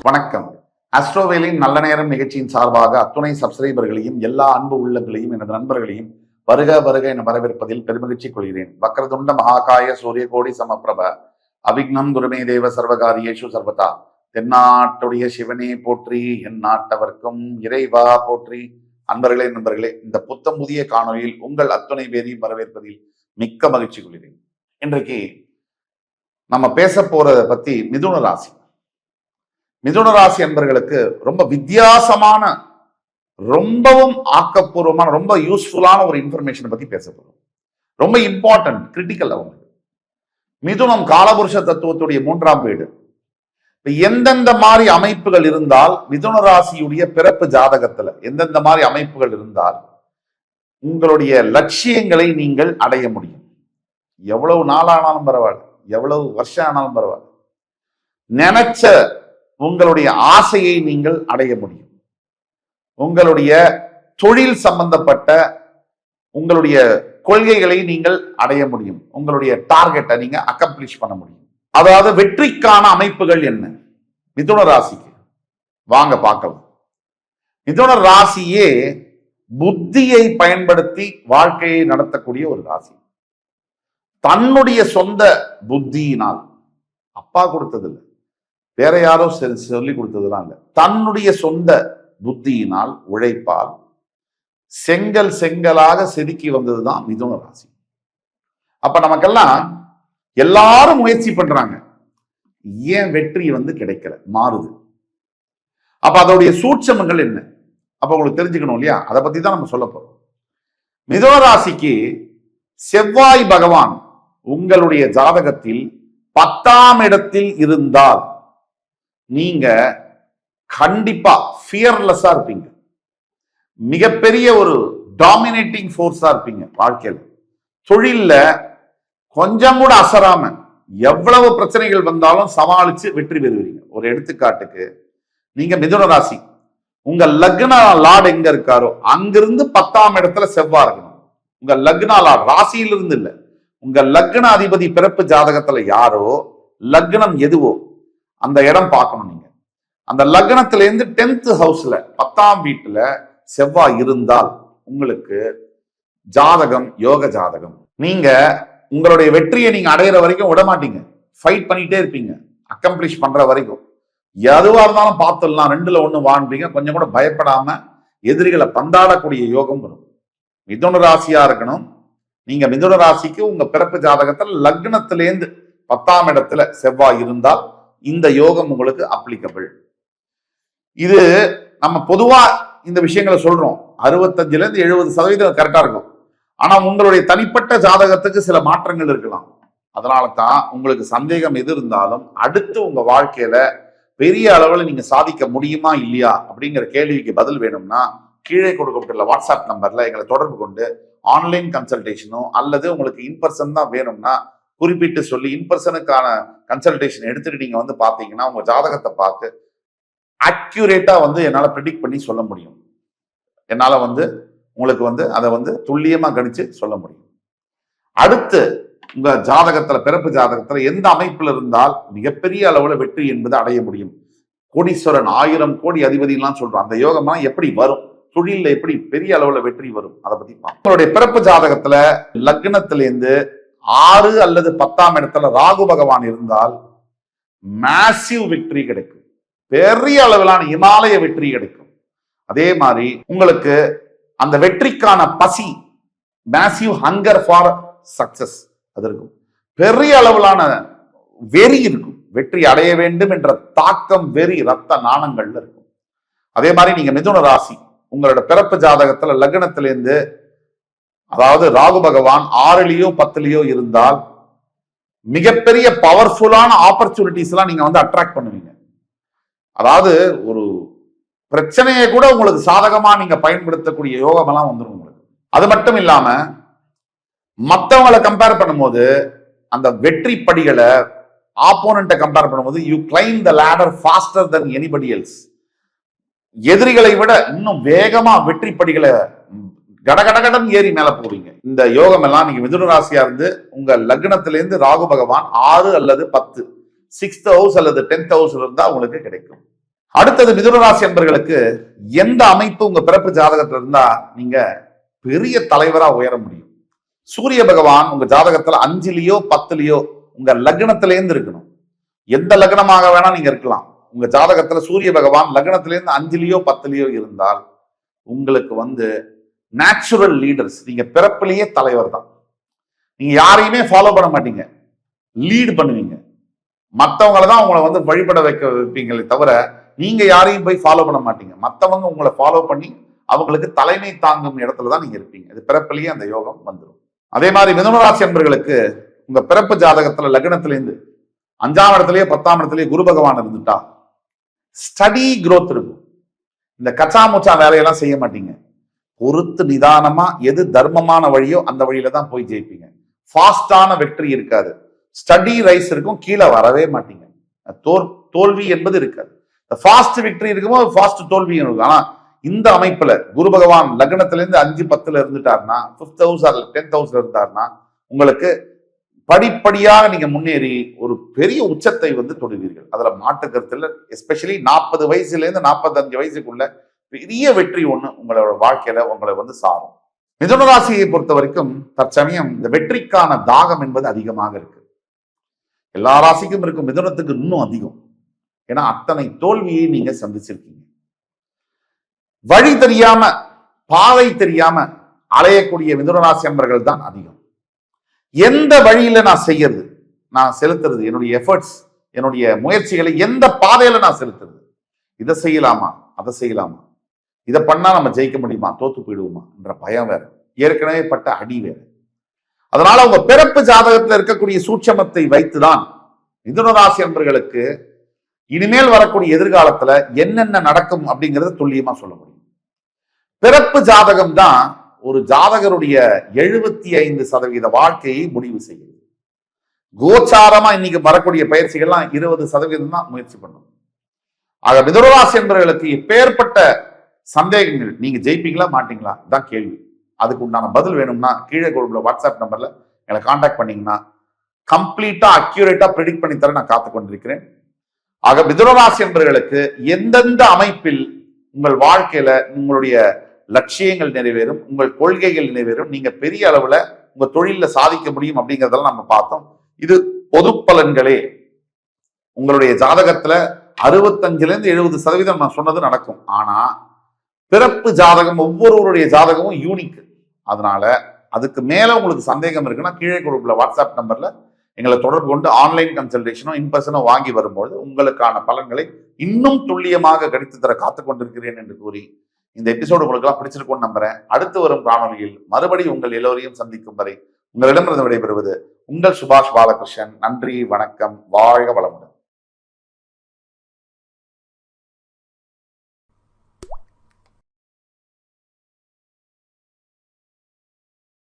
வணக்கம். அஸ்ட்ரோவேலின் நல்ல நேரம் நிகழ்ச்சியின் சார்பாக அத்துணை சப்ஸ்கிரைபர்களையும் எல்லா அன்பு உள்ளங்களையும் எனது நண்பர்களையும் வருக வருக என வரவேற்பதில் பெருமகிழ்ச்சி கொள்கிறேன். வக்ரதுண்ட மகாகாய சூரிய கோடி சமப்பிரப அவிக்னம் குருமே தேவ சர்வகாரியேஷு சர்வதா. தென்னாட்டுடைய சிவனே போற்றி, என் நாட்டவர்க்கும் இறைவா போற்றி. நண்பர்களே, இந்த புத்தம் புதிய காணொலியில் உங்கள் அத்துணை பேரையும் வரவேற்பதில் மிக்க மகிழ்ச்சி கொள்கிறேன். இன்றைக்கு நம்ம பேச போறத பத்தி மிதுன ராசி என்பர்களுக்கு ரொம்ப வித்தியாசமான, ரொம்பவும் ஆக்கப்பூர்வமான, ரொம்ப யூஸ்ஃபுல்லான ஒரு இன்ஃபர்மேஷனை பத்தி பேச போறோம். ரொம்ப இம்பார்ட்டன்ட், கிரிட்டிக்கல். அவங்க மிதுனம் காலபுருஷ தத்துவத்துடைய 3ஆம் வீடு. எந்தெந்த மாதிரி அமைப்புகள் இருந்தால் மிதுன ராசியுடைய பிறப்பு ஜாதகத்துல எந்தெந்த மாதிரி அமைப்புகள் இருந்தால் உங்களுடைய லட்சியங்களை நீங்கள் அடைய முடியும். எவ்வளவு நாளானாலும் பரவாயில்ல, எவ்வளவு வருஷம் ஆனாலும் பரவாயில்ல, நினைச்ச உங்களுடைய ஆசையை நீங்கள் அடைய முடியும். உங்களுடைய தொழில் சம்பந்தப்பட்ட உங்களுடைய கொள்கைகளை நீங்கள் அடைய முடியும். உங்களுடைய டார்கெட்டை நீங்க அக்கம்ப்ளிஷ் பண்ண முடியும். அதாவது வெற்றிக்கான அமைப்புகள் என்ன மிதுன ராசிக்கு? வாங்க பார்க்கலாம். மிதுன ராசியே புத்தியை பயன்படுத்தி வாழ்க்கையை நடத்தக்கூடிய ஒரு ராசி. தன்னுடைய சொந்த புத்தியினால், அப்பா கொடுத்ததில்லை, வேற யாரோ சொல்லி கொடுத்ததுலாம் இல்லை, தன்னுடைய சொந்த புத்தியினால், உழைப்பால் செங்கலாக செதுக்கி வந்ததுதான் மிதுன ராசி. அப்ப நமக்கெல்லாம் எல்லாரும் முயற்சி பண்றாங்க, ஏன் வெற்றி கிடைக்கல, மாறுது. அப்ப அதோடைய சூட்சமங்கள் என்ன? அப்ப உங்களுக்கு தெரிஞ்சுக்கணும் இல்லையா? அதை பத்தி தான் நம்ம சொல்ல போறோம். மிதுன ராசிக்கு செவ்வாய் பகவான் உங்களுடைய ஜாதகத்தில் 10ஆம் இடத்தில் இருந்தால் நீங்க கண்டிப்பா ஃபியர்லெஸ்ஸா இருப்பீங்க. மிகப்பெரிய ஒரு டாமினேட்டிங் ஃபோர்ஸா இருப்பீங்க. வாழ்க்கையில் தொழில்ல கொஞ்சம் கூட அசராம எவ்வளவு பிரச்சனைகள் வந்தாலும் சமாளிச்சு வெற்றி பெறுவீங்க. ஒரு எடுத்துக்காட்டுக்கு, நீங்க மிதுன ராசி, உங்க லக்ன லார்ட் எங்க இருக்காரோ அங்கிருந்து 10ஆம் இடத்துல செவ்வாய் இருக்கணும். உங்க லக்ன லார்ட் ராசியிலிருந்து இல்ல, உங்க லக்ன அதிபதி பிறப்பு ஜாதகத்துல யாரோ, லக்னம் எதுவோ அந்த இடம் பார்க்கணும். நீங்க அந்த லக்னத்திலேருந்து 10th ஹவுஸ்ல 10ஆம் வீட்டுல செவ்வாய் இருந்தால் உங்களுக்கு ஜாதகம் யோக ஜாதகம். நீங்க உங்களுடைய வெற்றியை நீங்க அடையிற வரைக்கும் விட மாட்டீங்க, ஃபைட் பண்ணிட்டே இருப்பீங்க, அக்கம்ப்ளிஷ் பண்ற வரைக்கும். எதுவா இருந்தாலும் பார்த்துடலாம், 2ல் 1 வாழ்ந்தீங்க. கொஞ்சம் கூட பயப்படாம எதிரிகளை பந்தாடக்கூடிய யோகம் வரும். மிதுன ராசியா இருக்கணும். நீங்க மிதுன ராசிக்கு உங்க பிறப்பு ஜாதகத்தில் லக்னத்திலேருந்து 10ஆம் இடத்துல செவ்வாய் இருந்தால் இந்த யோகம் உங்களுக்கு அப்ளிகபிள். இது நம்ம பொதுவா இந்த விஷயங்களை சொல்றோம், 65-70% கரெக்டா இருக்கும். ஆனா உங்களுடைய தனிப்பட்ட ஜாதகத்துக்கு சில மாற்றங்கள் இருக்கலாம். அதனால தான் உங்களுக்கு சந்தேகம் எது இருந்தாலும் அடுத்து உங்க வாழ்க்கையில பெரிய அளவுல நீங்க சாதிக்க முடியுமா இல்லையா அப்படிங்கிற கேள்விக்கு பதில் வேணும்னா கீழே கொடுக்கப்பட்டுள்ள வாட்ஸ்அப் நம்பர்ல எங்களை தொடர்பு கொண்டு ஆன்லைன் கன்சல்டேஷனோ அல்லது உங்களுக்கு இன்பர்சன் தான் வேணும்னா குறிப்பிட்டு சொல்லி இன்பர்சனுக்கான கன்சல்டேஷன் எடுத்துட்டு நீங்க பாத்தீங்கன்னா உங்க ஜாதகத்தை பார்த்து அக்யூரேட்டா என்னால ப்ரெடிக்ட் பண்ணி சொல்ல முடியும். என்னால உங்களுக்கு அதை துல்லியமா கணிச்சு சொல்ல முடியும். அடுத்து உங்க ஜாதகத்துல, பிறப்பு ஜாதகத்துல எந்த அமைப்புல இருந்தால் மிகப்பெரிய அளவுல வெற்றி என்பது அடைய முடியும். கோடீஸ்வரன் 1000 கோடி அதிபதிலாம் சொல்றோம். அந்த யோகம்லாம் எப்படி வரும், தொழில எப்படி பெரிய அளவுல வெற்றி வரும், அதை பத்தி உங்களுடைய பிறப்பு ஜாதகத்துல லக்னத்திலேருந்து 6 அல்லது 10ஆம் இடத்துல ராகு பகவான் இருந்தால் மேசிவ் வெற்றி கிடைக்கும். பெரிய அளவிலான இமாலய வெற்றி கிடைக்கும். அதே மாதிரி உங்களுக்கு அந்த வெற்றிக்கான பசி, மேசிவ் ஹங்கர் ஃபார் சக்சஸ், அது இருக்கும். பெரிய அளவிலான வெறி இருக்கும். வெற்றி அடைய வேண்டும் என்ற தாக்கம், வெறி, ரத்த நாணங்கள்ல இருக்கும். அதே மாதிரி நீங்க மிதுன ராசி உங்களோட பிறப்பு ஜாதகத்துல லக்னத்திலேருந்து, அதாவது ராகு பகவான் 6லயோ 10லயோ இருந்தால் மிகப்பெரிய பவர்ஃபுல்லான ஆப்பர்ச்சுனிட்டிஸ் எல்லாம் நீங்க அட்ராக்ட் பண்ணுவீங்க. அதாவது ஒரு பிரச்சனையை கூட உங்களுக்கு சாதகமா நீங்க பயன்படுத்தக்கூடிய யோகம் எல்லாம் வந்துடும் உங்களுக்கு. அது மட்டும் இல்லாம மற்றவங்களை கம்பேர் பண்ணும்போது அந்த வெற்றி படிகளை, ஆப்போனண்ட்டை கம்பேர் பண்ணும்போது you climb the ladder faster than anybody else. எதிரிகளை விட இன்னும் வேகமா வெற்றி படிகளை கடகடகடன் ஏறி மேல போவீங்க. இந்த யோகம் எல்லாம் நீங்க மிதுன ராசியா இருந்து உங்க லக்னத்திலிருந்து ராகு பகவான் 6 அல்லது 10 6th ஹவுஸ் அல்லது 10th ஹவுஸ் இருந்தா உங்களுக்கு கிடைக்கும். அடுத்தது மிதுன ராசி என்பர்களுக்கு எந்த அமைப்பு உங்க பிறப்பு ஜாதகத்துல இருந்தா நீங்க பெரிய தலைவரா உயர முடியும். சூரிய பகவான் உங்க ஜாதகத்துல 5லயோ 10லயோ உங்க லக்னத்திலேருந்து இருக்கணும். எந்த லக்னமாக வேணா நீங்க இருக்கலாம். உங்க ஜாதகத்துல சூரிய பகவான் லக்னத்திலேருந்து 5லயோ 10லயோ இருந்தால் உங்களுக்கு நேச்சுரல் லீடர்ஸ், நீங்க பிறப்பிலேயே தலைவர் தான். நீங்க யாரையுமே ஃபாலோ பண்ண மாட்டீங்க, லீட் பண்ணுவீங்க. மற்றவங்களை தான் உங்களை வழிபட வைப்பீங்களே தவிர நீங்க யாரையும் போய் ஃபாலோ பண்ண மாட்டீங்க. மற்றவங்க உங்களை ஃபாலோ பண்ணி அவங்களுக்கு தலைமை தாங்கும் இடத்துல தான் நீங்க இருப்பீங்க. இது பிறப்பிலேயே அந்த யோகம் வந்துடும். அதே மாதிரி மிதுன ராசி என்பர்களுக்கு உங்க பிறப்பு ஜாதகத்துல லக்னத்திலேருந்து 5ஆம் இடத்துலயே 10ஆம் இடத்துலயே குரு பகவான் இருந்துட்டா ஸ்டடி growth இருக்கும். இந்த கச்சா முச்சா வேலையெல்லாம் செய்ய மாட்டீங்க. பொறுத்து நிதானமா எது தர்மமான வழியோ அந்த வழியில தான் போய் ஜெயிப்பீங்க. ஃபாஸ்டான வெற்றி இருக்காது. ஸ்டடி ரைஸ் இருக்கும், கீழே வரவே மாட்டீங்க. தோல்வி என்பது இருக்காது. ஃபாஸ்ட் விக்டரி இருக்கும்போது ஃபாஸ்ட் தோல்வி இருக்கும். ஆனா இந்த அமைப்புல குரு பகவான் லக்னத்திலிருந்து 5-10 இருந்துட்டாருன்னா 5th house or 10th house இருந்தாருன்னா உங்களுக்கு படிப்படியாக நீங்க முன்னேறி ஒரு பெரிய உச்சத்தை தொடுவீர்கள். அதுல மாற்று கருத்து இல்லை. எஸ்பெஷலி 40 வயசுல இருந்து 45 வயசுக்குள்ள பெரிய வெற்றி ஒண்ணு உங்களோட வாழ்க்கையில உங்களை சாரும். மிதுன ராசியை பொறுத்த வரைக்கும் தற்சமயம் இந்த வெற்றிக்கான தாகம் என்பது அதிகமாக இருக்கு. எல்லா ராசிக்கும் இருக்கும், மிதுனத்துக்கு இன்னும் அதிகம். ஏன்னா அத்தனை தோல்வியை நீங்க சந்திச்சிருக்கீங்க. வழி தெரியாம பாதை தெரியாம அலையக்கூடிய மிதுன ராசி அன்பர்கள் தான் அதிகம். எந்த வழியில நான் செய்யறது, நான் செலுத்துறது, என்னுடைய எஃபர்ட்ஸ், என்னுடைய முயற்சிகளை எந்த பாதையில நான் செலுத்துறது, இதை செய்யலாமா அதை செய்யலாமா, இதை பண்ணா நம்ம ஜெயிக்க முடியுமா தோத்து போயிடுவோமா என்ற பயம் வேற, ஏற்கனவே பட்ட அடி வேற. அதனால உங்க பிறப்பு ஜாதகத்தில் இருக்கக்கூடிய சூட்சமத்தை வைத்துதான் மிதுன ராசி அன்பர்களுக்கு இனிமேல் வரக்கூடிய எதிர்காலத்துல என்னென்ன நடக்கும் அப்படிங்கறத துல்லியமா சொல்ல முடியும். பிறப்பு ஜாதகம் தான் ஒரு ஜாதகருடைய 75% வாழ்க்கையை முடிவு செய்கிறது. கோச்சாரமா இன்னைக்கு வரக்கூடிய பயிற்சிகள்லாம் 20% தான் முயற்சி பண்ணும். ஆக மிதுன ராசி என்பவர்களுக்கு எப்பேற்பட்ட சந்தேகங்கள், நீங்க ஜெயிப்பீங்களா மாட்டீங்களா தான் கேள்வி. அதுக்கு உண்டான பதில் வேணும்னா கீழே கொடுக்குற வாட்ஸ்அப் நம்பர்ல எங்களை கான்டாக்ட் பண்ணீங்கன்னா கம்ப்ளீட்டா அக்யூரேட்டா ப்ரெடிக்ட் பண்ணி தர நான் காத்து கொண்டிருக்கிறேன். ஆக மிதுன ராசி என்பவர்களுக்கு எந்தெந்த அமைப்பில் உங்கள் வாழ்க்கையில உங்களுடைய லட்சியங்கள் நிறைவேறும், உங்கள் கொள்கைகள் நிறைவேறும், நீங்க பெரிய அளவுல உங்க தொழில சாதிக்க முடியும் அப்படிங்கறதெல்லாம் நம்ம பார்த்தோம். இது பொது பலன்களே. உங்களுடைய ஜாதகத்துல 65-70% நான் சொன்னது நடக்கும். ஆனா பிறப்பு ஜாதகம் ஒவ்வொருவருடைய ஜாதகமும் யூனிக். அதனால அதுக்கு மேல உங்களுக்கு சந்தேகம் இருக்குன்னா கீழே கொடுக்குற வாட்ஸ்அப் நம்பர்ல எங்களை தொடர்பு கொண்டு ஆன்லைன் கன்சல்டேஷனோ இன்பர்சனோ வாங்கி வரும்போது உங்களுக்கான பலன்களை இன்னும் துல்லியமாக கணித்து தர காத்துக் கொண்டிருக்கிறேன் என்று கூறி இந்த எபிசோடு உங்களுக்கு எல்லாம் பிடிச்சிருக்கும்னு நம்புறேன். அடுத்து வரும் காணொலியில் மறுபடியும் உங்கள் எல்லோரையும் சந்திக்கும் வரை உங்களிடமிருந்து விடைபெறுவது உங்கள் சுபாஷ் பாலகிருஷ்ணன். நன்றி, வணக்கம், வாழ்க வளமுடன்.